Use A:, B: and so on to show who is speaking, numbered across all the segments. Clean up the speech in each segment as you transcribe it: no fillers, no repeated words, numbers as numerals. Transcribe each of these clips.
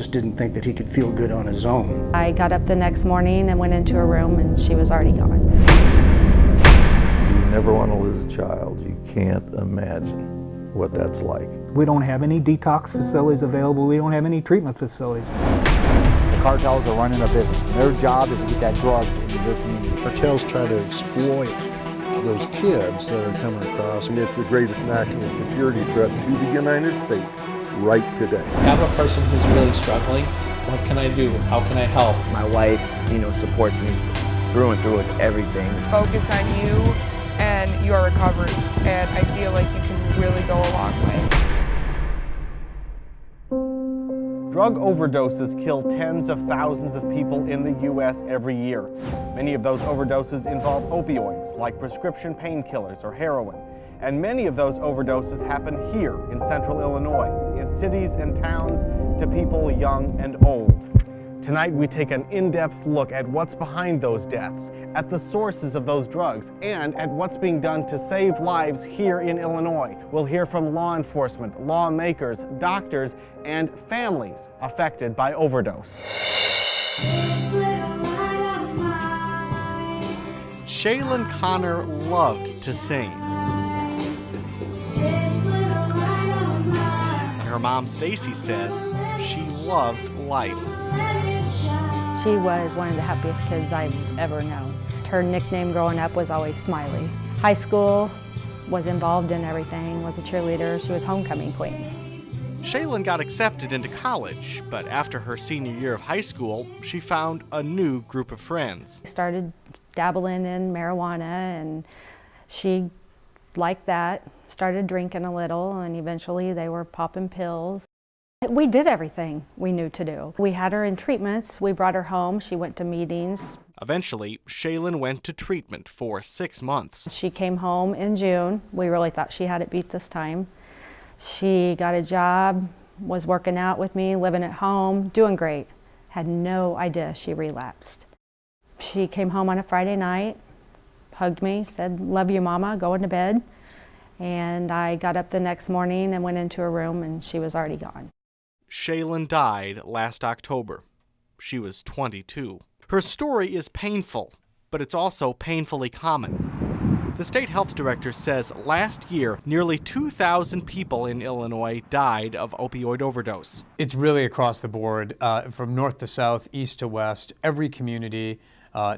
A: just didn't think that he could feel good on his own.
B: I got up the next morning and went into a room and she was already gone.
C: You never want to lose a child. You can't imagine what that's like.
D: We don't have any detox facilities available. We don't have any treatment facilities.
E: The cartels are running a business, and their job is to get that drugs into your community.
F: Cartels try to exploit those kids that are coming across.
C: And it's the greatest national security threat to the United States right today.
G: I have a person who's really struggling. What can I do? How can I help?
H: My wife, supports me through and through with everything.
I: Focus on you and your recovery, and I feel like you can really go a long way.
J: Drug overdoses kill tens of thousands of people in the U.S. every year. Many of those overdoses involve opioids, like prescription painkillers or heroin. And many of those overdoses happen here in central Illinois, in cities and towns, to people young and old. Tonight we take an in-depth look at what's behind those deaths, at the sources of those drugs, and at what's being done to save lives here in Illinois. We'll hear from law enforcement, lawmakers, doctors, and families affected by overdose.
K: Shaylin Connor loved to sing. And her mom Stacy says she loved life.
B: She was one of the happiest kids I've ever known. Her nickname growing up was always Smiley. High school, was involved in everything, was a cheerleader. She was homecoming queen.
K: Shaylin got accepted into college, but after her senior year of high school, she found a new group of friends.
B: Started dabbling in marijuana, and she liked that, started drinking a little, and eventually they were popping pills. We did everything we knew to do. We had her in treatments, we brought her home, she went to meetings.
K: Eventually, Shaylin went to treatment for 6 months.
B: She came home in June. We really thought she had it beat this time. She got a job, was working out with me, living at home, doing great. Had no idea she relapsed. She came home on a Friday night, hugged me, said, "Love you, Mama, going to bed." And I got up the next morning and went into her room, and she was already gone.
K: Shaylin died last October. She was 22. Her story is painful, but it's also painfully common. The state health director says last year, nearly 2,000 people in Illinois died of opioid overdose.
L: It's really across the board, from north to south, east to west, every community.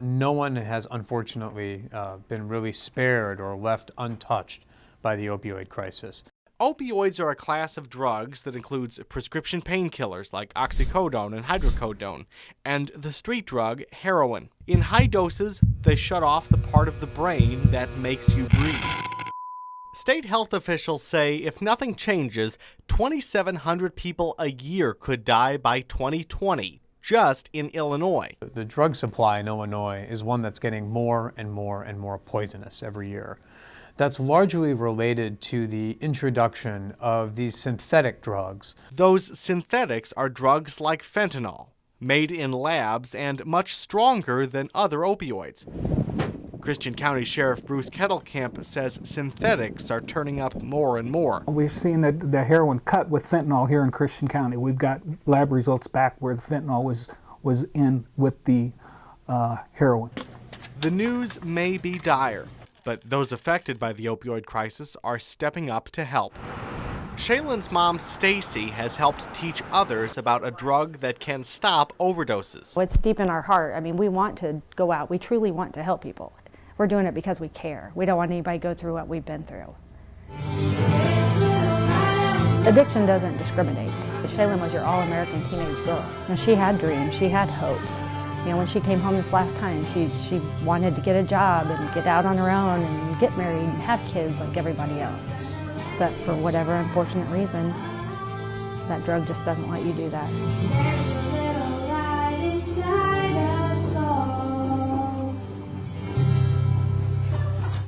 L: No one has unfortunately been really spared or left untouched by the opioid crisis.
K: Opioids are a class of drugs that includes prescription painkillers like oxycodone and hydrocodone, and the street drug heroin. In high doses, they shut off the part of the brain that makes you breathe. State health officials say if nothing changes, 2,700 people a year could die by 2020, just in Illinois.
L: The drug supply in Illinois is one that's getting more and more and more poisonous every year. That's largely related to the introduction of these synthetic drugs.
K: Those synthetics are drugs like fentanyl, made in labs and much stronger than other opioids. Christian County Sheriff Bruce Kettlecamp says synthetics are turning up more and more.
D: We've seen the heroin cut with fentanyl here in Christian County. We've got lab results back where the fentanyl was in with the heroin.
K: The news may be dire, but those affected by the opioid crisis are stepping up to help. Shaylin's mom, Stacy, has helped teach others about a drug that can stop overdoses.
B: It's deep in our heart. I mean, we want to go out. We truly want to help people. We're doing it because we care. We don't want anybody to go through what we've been through. Addiction doesn't discriminate. Shaylin was your all-American teenage girl. And she had dreams. She had hopes. You know, when she came home this last time, she wanted to get a job and get out on her own and get married and have kids like everybody else. But for whatever unfortunate reason, that drug just doesn't let you do that.